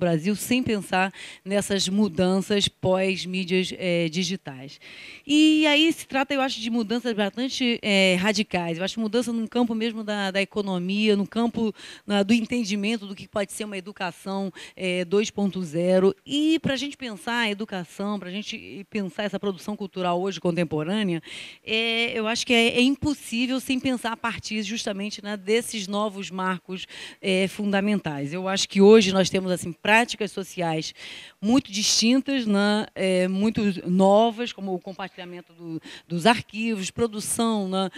Brasil sem pensar nessas mudanças pós-mídias digitais. E aí se trata, eu acho, de mudanças bastante radicais. Eu acho mudança no campo mesmo da economia, no campo do entendimento do que pode ser uma educação 2.0. E para a gente pensar a educação, para a gente pensar essa produção cultural hoje contemporânea, eu acho que é impossível sem pensar a partir justamente, né, desses novos marcos fundamentais. Eu acho que hoje nós temos assim práticas sociais muito distintas, né, muito novas, como o compartilhamento dos arquivos, produção, né,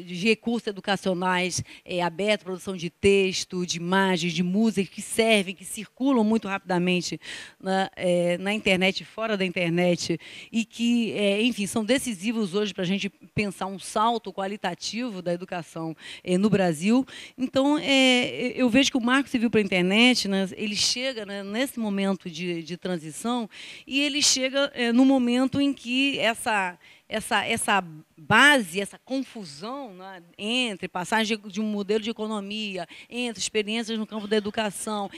de recursos educacionais abertos, produção de texto, de imagens, de música, que servem, que circulam muito rapidamente na internet e fora da internet, e que, enfim, são decisivos hoje para a gente pensar um salto qualitativo da educação no Brasil. Então, eu vejo que o Marco Civil para a Internet, né, ele chega, né, nesse momento de transição, e ele chega no momento em que essa base, essa confusão, né, entre passagem de um modelo de economia, entre experiências no campo da educação,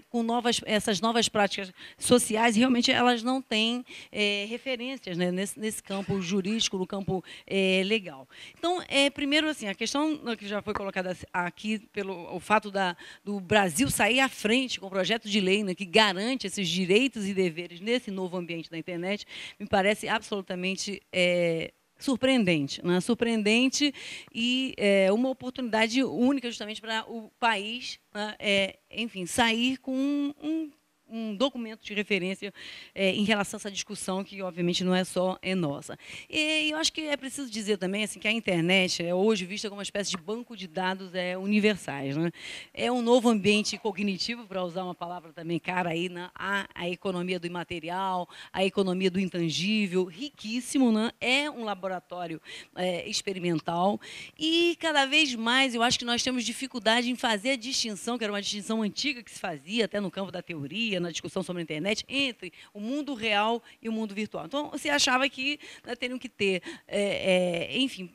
com essas novas práticas sociais, realmente elas não têm referências, né, nesse campo jurídico, no campo legal. Então, primeiro, assim, a questão que já foi colocada aqui pelo o fato do Brasil sair à frente com o projeto de lei, né, que garante esses direitos e deveres nesse novo ambiente da internet, me parece absolutamente surpreendente, né? Surpreendente e uma oportunidade única justamente para o país, né, enfim, sair com um documento de referência em relação a essa discussão, que obviamente não é só nossa. E eu acho que é preciso dizer também assim, que a internet é hoje vista como uma espécie de banco de dados universais, né? É um novo ambiente cognitivo, para usar uma palavra também cara aí, né? A economia do imaterial, a economia do intangível, riquíssimo, né? É um laboratório experimental, e cada vez mais eu acho que nós temos dificuldade em fazer a distinção, que era uma distinção antiga que se fazia até no campo da teoria, na discussão sobre a internet, entre o mundo real e o mundo virtual. Então, você achava que, né, teriam que ter, enfim,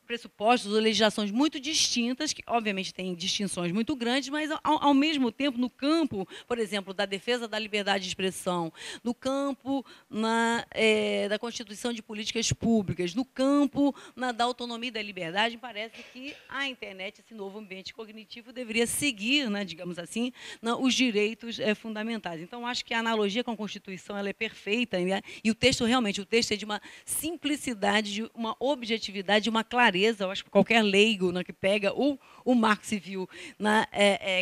pressupostos ou legislações muito distintas, que obviamente têm distinções muito grandes, mas ao mesmo tempo, no campo, por exemplo, da defesa da liberdade de expressão, no campo da constituição de políticas públicas, no campo da autonomia e da liberdade, parece que a internet, esse novo ambiente cognitivo, deveria seguir, né, digamos assim, os direitos fundamentais. Então, acho que a analogia com a Constituição ela é perfeita, né? E o texto, realmente, o texto é de uma simplicidade, de uma objetividade, de uma clareza. Eu acho que qualquer leigo, né, que pega o Marco Civil, né,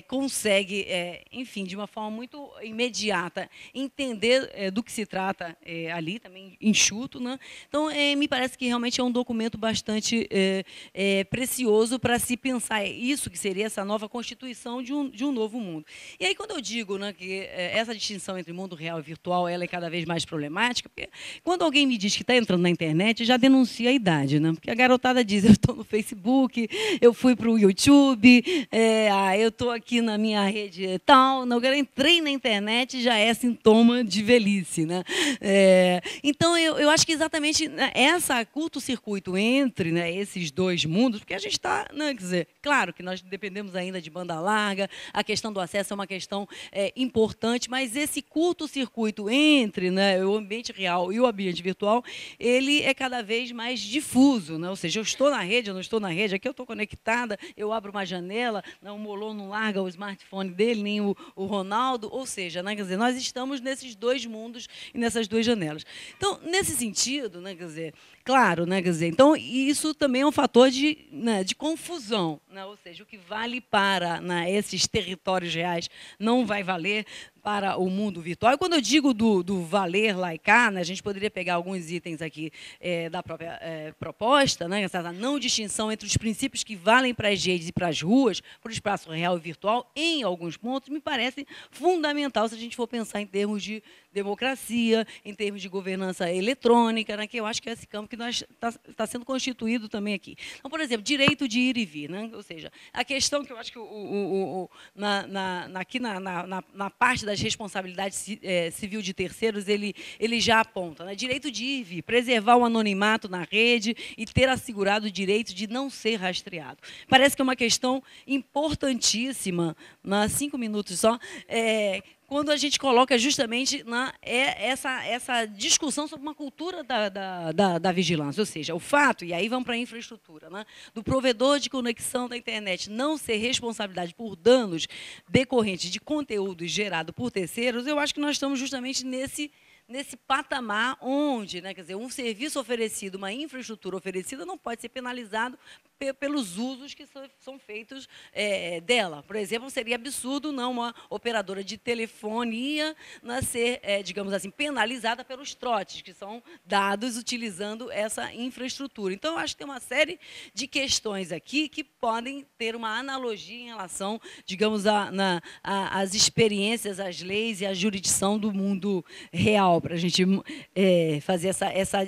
consegue, enfim, de uma forma muito imediata, entender do que se trata ali, também enxuto, né? Então, me parece que realmente é um documento bastante precioso para se pensar isso que seria essa nova constituição de um novo mundo. E aí, quando eu digo, né, que essa distinção entre mundo real e virtual ela é cada vez mais problemática, porque quando alguém me diz que está entrando na internet, já denuncia a idade, né? Porque a garotada diz, eu estou no Facebook, eu fui para o YouTube, eu estou aqui na minha rede tal, não, eu entrei na internet, já é sintoma de velhice, né? Então, eu acho que exatamente essa curto-circuito entre, né, esses dois mundos, porque a gente está, né, quer dizer, claro que nós dependemos ainda de banda larga, a questão do acesso é uma questão importante, mas esse curto-circuito entre, né, o ambiente real e o ambiente virtual, ele é cada vez mais difuso, né? Ou seja, eu estou na rede, eu não estou na rede, aqui eu estou conectada, eu abro uma janela, o Molon não larga o smartphone dele, nem o Ronaldo, ou seja, né, quer dizer, nós estamos nesses dois mundos e nessas duas janelas. Então, nesse sentido, né, quer dizer, claro, né, quer dizer, então isso também é um fator de confusão, né? Ou seja, o que vale para, né, esses territórios reais não vai valer para o mundo virtual. E quando eu digo do valer lá e cá, né, a gente poderia pegar alguns itens aqui da própria proposta, né, essa não distinção entre os princípios que valem para as redes e para as ruas, para o espaço real e virtual, em alguns pontos, me parece fundamental se a gente for pensar em termos de democracia, em termos de governança eletrônica, né, que eu acho que é esse campo que está sendo constituído também aqui. Então, por exemplo, direito de ir e vir, né? Ou seja, a questão que eu acho que aqui na parte das responsabilidades civil de terceiros, ele já aponta, né? Direito de ir e vir, preservar o anonimato na rede e ter assegurado o direito de não ser rastreado. Parece que é uma questão importantíssima, 5 minutos só, quando a gente coloca justamente essa discussão sobre uma cultura da vigilância, ou seja, o fato, e aí vamos para a infraestrutura, né, do provedor de conexão da internet não ser responsabilidade por danos decorrentes de conteúdo gerado por terceiros, eu acho que nós estamos justamente nesse patamar onde, né, quer dizer, um serviço oferecido, uma infraestrutura oferecida não pode ser penalizado pelos usos que são feitos dela. Por exemplo, seria absurdo não uma operadora de telefonia ser, digamos assim, penalizada pelos trotes, que são dados utilizando essa infraestrutura. Então, eu acho que tem uma série de questões aqui que podem ter uma analogia em relação, digamos, às experiências, às leis e à jurisdição do mundo real, para a gente fazer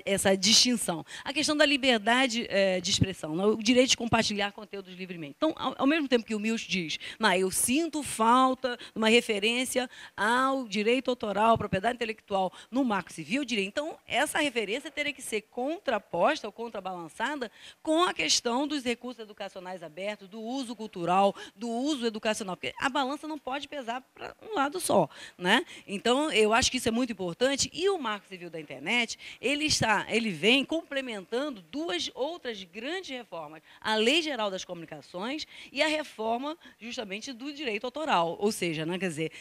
essa distinção. A questão da liberdade de expressão, o direito de compartilhar conteúdos livremente. Então, ao mesmo tempo que o Mills diz, eu sinto falta de uma referência ao direito autoral, propriedade intelectual no Marco Civil, eu diria, então, essa referência teria que ser contraposta ou contrabalançada com a questão dos recursos educacionais abertos, do uso cultural, do uso educacional, porque a balança não pode pesar para um lado só, né? Então, eu acho que isso é muito importante, e o Marco Civil da Internet, ele vem complementando duas outras grandes reformas, a Lei Geral das Comunicações e a reforma, justamente, do direito autoral. Ou seja, né, quer dizer,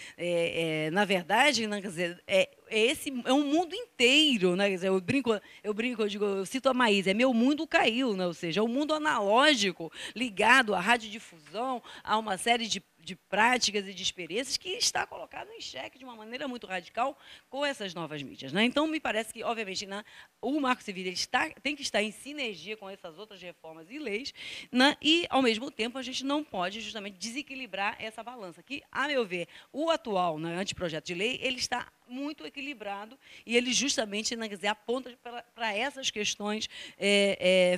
na verdade, né, quer dizer, é um mundo inteiro. Né, quer dizer, eu cito a Maísa, meu mundo caiu, né, ou seja, é um mundo analógico ligado à radiodifusão, a uma série de práticas e de experiências que está colocado em xeque de uma maneira muito radical com essas novas mídias. Né? Então, me parece que, obviamente, o Marco Civil tem que estar em sinergia com essas outras reformas e leis, né? E, ao mesmo tempo, a gente não pode justamente desequilibrar essa balança, que, a meu ver, o atual, né, anteprojeto de lei, ele está muito equilibrado e ele justamente, né, quer dizer, aponta para essas questões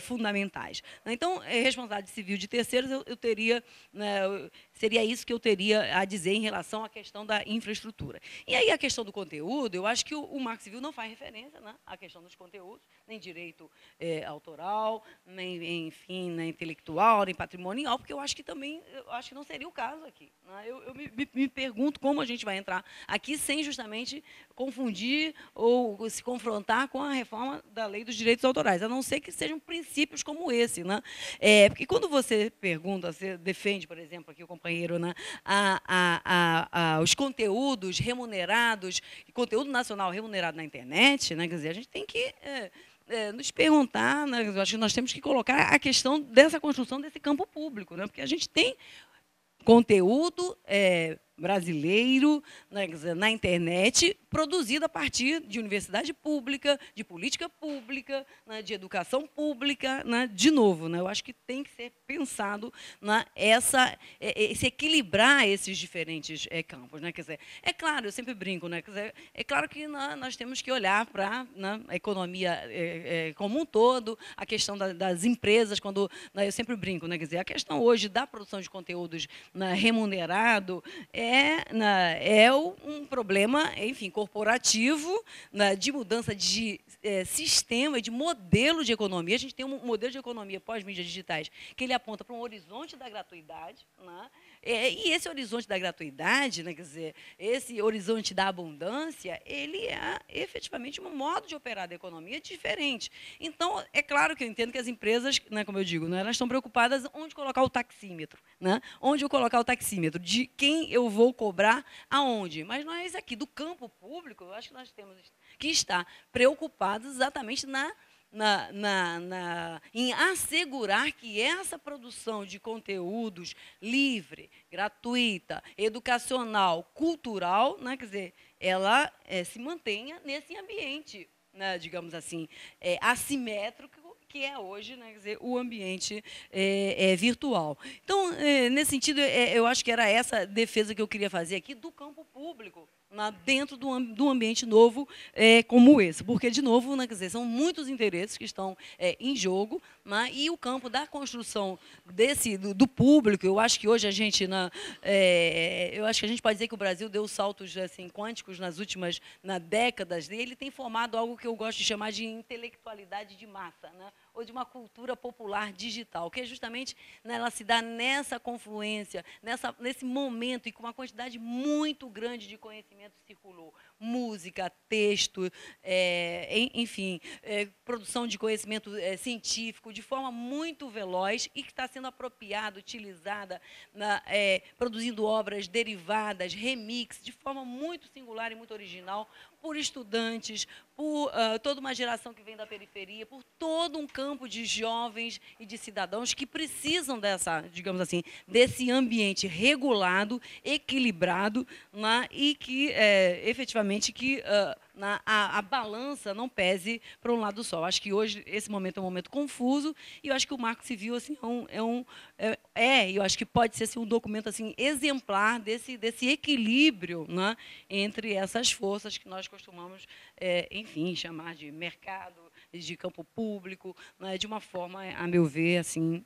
fundamentais. Então, responsabilidade civil de terceiros, eu teria, né, seria isso que eu teria a dizer em relação à questão da infraestrutura. E aí a questão do conteúdo, eu acho que o Marco Civil não faz referência, né, à questão dos conteúdos, nem direito autoral, nem, enfim, nem intelectual, nem patrimonial, porque eu acho que não seria o caso aqui. Né? Eu me pergunto como a gente vai entrar aqui sem justamente confundir ou se confrontar com a reforma da Lei dos Direitos Autorais, a não ser que sejam princípios como esse. Né? Porque quando você pergunta, você defende, por exemplo, aqui o companheiro, né, os conteúdos remunerados, conteúdo nacional remunerado na internet, né, quer dizer, a gente tem que nos perguntar, né, eu acho que nós temos que colocar a questão dessa construção desse campo público, né, porque a gente tem conteúdo brasileiro, né, na internet, produzido a partir de universidade pública, de política pública, né, de educação pública, né, de novo, né, eu acho que tem que ser pensado se equilibrar esses diferentes campos, né, quer dizer, é claro, eu sempre brinco, né, quer dizer, é claro que nós temos que olhar para, né, a economia como um todo, a questão das empresas, quando, né, eu sempre brinco, né, quer dizer, a questão hoje da produção de conteúdos, né, remunerado é um problema, enfim, corporativo, né, de mudança de sistema e de modelo de economia. A gente tem um modelo de economia pós-mídias digitais que ele aponta para um horizonte da gratuidade, né? E esse horizonte da gratuidade, né, quer dizer, esse horizonte da abundância, ele é efetivamente um modo de operar da economia diferente. Então, é claro que eu entendo que as empresas, né, como eu digo, né, elas estão preocupadas onde colocar o taxímetro, né? Onde eu colocar o taxímetro, de quem eu vou cobrar aonde. Mas nós aqui do campo público, eu acho que nós temos que estar preocupados exatamente em assegurar que essa produção de conteúdos livre, gratuita, educacional, cultural, né, quer dizer, ela se mantenha nesse ambiente, né, digamos assim, assimétrico que é hoje, né, quer dizer, o ambiente virtual. Então, nesse sentido, eu acho que era essa defesa que eu queria fazer aqui do campo público, dentro do ambiente novo como esse. Porque, de novo, né, quer dizer, são muitos interesses que estão em jogo, né, e o campo da construção do público, eu acho que hoje a gente, eu acho que a gente pode dizer que o Brasil deu saltos assim, quânticos nas décadas dele, tem formado algo que eu gosto de chamar de intelectualidade de massa, né, ou de uma cultura popular digital, que é justamente, né, ela se dá nessa confluência, nesse momento, e com uma quantidade muito grande de conhecimento circulou. Música, texto, enfim, produção de conhecimento científico, de forma muito veloz e que está sendo apropriada, utilizada, produzindo obras derivadas, remix, de forma muito singular e muito original, por estudantes, por toda uma geração que vem da periferia, por todo um campo de jovens e de cidadãos que precisam digamos assim, desse ambiente regulado, equilibrado, né, e que, efetivamente, a balança não pese para um lado só. Eu acho que hoje esse momento é um momento confuso e eu acho que o Marco Civil assim, eu acho que pode ser assim, um documento assim, exemplar desse equilíbrio, né, entre essas forças que nós costumamos, enfim, chamar de mercado, de campo público, né, de uma forma, a meu ver, assim,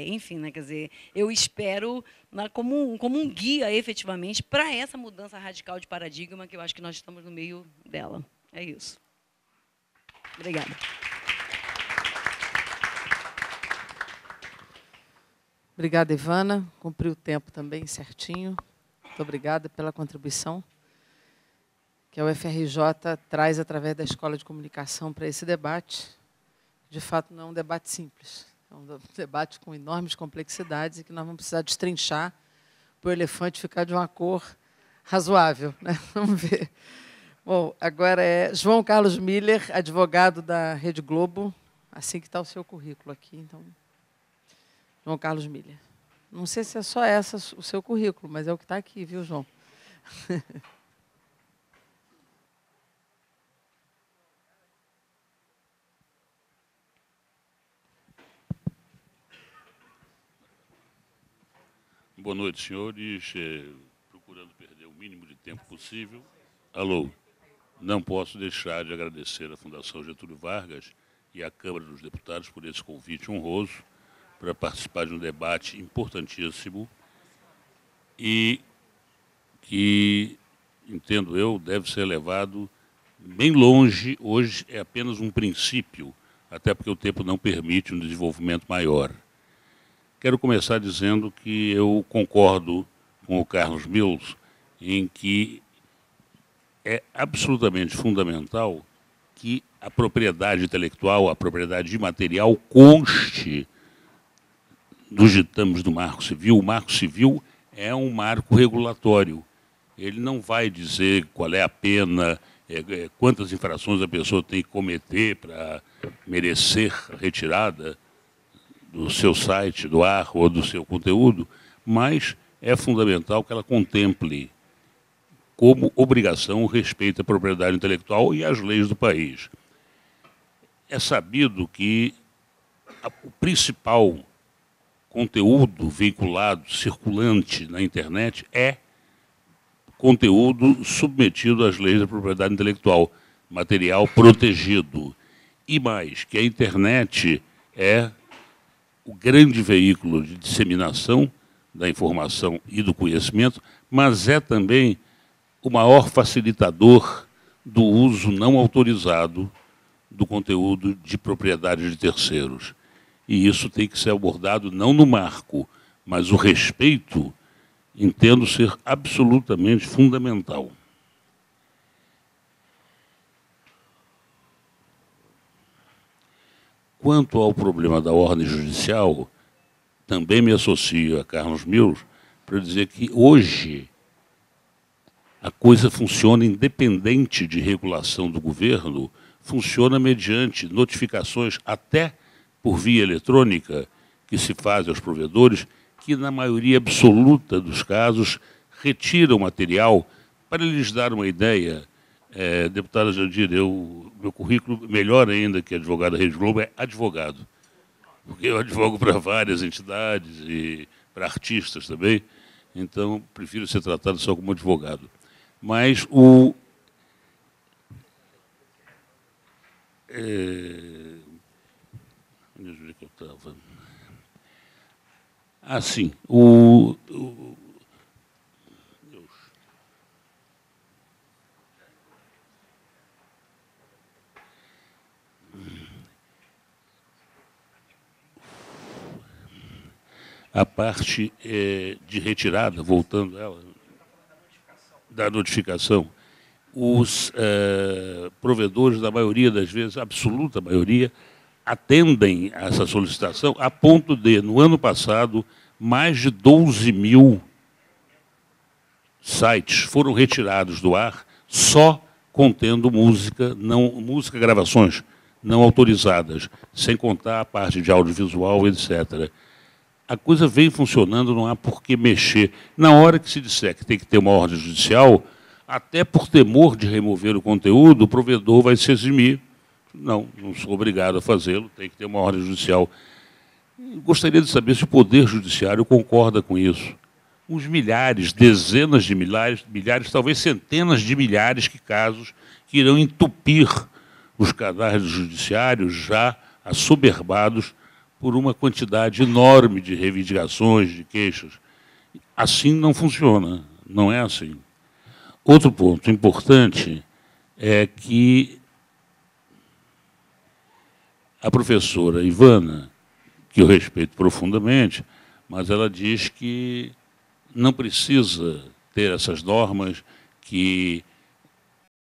enfim, né, quer dizer, eu espero, né, como um guia, efetivamente, para essa mudança radical de paradigma que eu acho que nós estamos no meio dela. É isso. Obrigada. Obrigada, Ivana. Cumpriu o tempo também certinho. Muito obrigada pela contribuição que a UFRJ traz através da Escola de Comunicação para esse debate. De fato, não é um debate simples. É um debate com enormes complexidades e que nós vamos precisar destrinchar para o elefante ficar de uma cor razoável, né? Vamos ver. Bom, agora é João Carlos Miller, advogado da Rede Globo. Assim que está o seu currículo aqui. Então, João Carlos Miller. Não sei se é só o seu currículo, mas é o que está aqui, viu, João? Boa noite, senhores. Procurando perder o mínimo de tempo possível. Alô. Não posso deixar de agradecer à Fundação Getúlio Vargas e à Câmara dos Deputados por esse convite honroso para participar de um debate importantíssimo e que, entendo eu, deve ser levado bem longe. Hoje é apenas um princípio, até porque o tempo não permite um desenvolvimento maior. Quero começar dizendo que eu concordo com o Carlos Mills em que é absolutamente fundamental que a propriedade intelectual, a propriedade imaterial, conste dos ditames do Marco Civil. O Marco Civil é um marco regulatório. Ele não vai dizer qual é a pena, quantas infrações a pessoa tem que cometer para merecer a retirada do seu site, do ar ou do seu conteúdo, mas é fundamental que ela contemple como obrigação o respeito à propriedade intelectual e às leis do país. É sabido que o principal conteúdo veiculado, circulante na internet, é conteúdo submetido às leis da propriedade intelectual, material protegido. E mais, que a internet é o grande veículo de disseminação da informação e do conhecimento, mas é também o maior facilitador do uso não autorizado do conteúdo de propriedade de terceiros. E isso tem que ser abordado não no marco, mas o respeito, entendo ser absolutamente fundamental. Quanto ao problema da ordem judicial, também me associo a Carlos Mills para dizer que hoje a coisa funciona independente de regulação do governo, funciona mediante notificações até por via eletrônica que se faz aos provedores, que na maioria absoluta dos casos retiram o material. Para lhes dar uma ideia, Deputada Jandir, meu currículo, melhor ainda que advogado da Rede Globo, é advogado. Porque eu advogo para várias entidades e para artistas também, então prefiro ser tratado só como advogado. Mas onde é que eu estava? Ah, sim. A parte de retirada, voltando a ela, da notificação, os provedores, da maioria das vezes, absoluta maioria, atendem a essa solicitação a ponto de, no ano passado, mais de 12 mil sites foram retirados do ar só contendo música, gravações não autorizadas, sem contar a parte de audiovisual, etc. A coisa vem funcionando, não há por que mexer. Na hora que se disser que tem que ter uma ordem judicial, até por temor de remover o conteúdo, o provedor vai se eximir. Não sou obrigado a fazê-lo, tem que ter uma ordem judicial. Gostaria de saber se o Poder Judiciário concorda com isso. Uns milhares, dezenas de milhares, talvez centenas de milhares de casos que irão entupir os canais judiciários já assoberbados por uma quantidade enorme de reivindicações, de queixas. Assim não funciona, não é assim. Outro ponto importante é que a professora Ivana, que eu respeito profundamente, mas ela diz que não precisa ter essas normas, que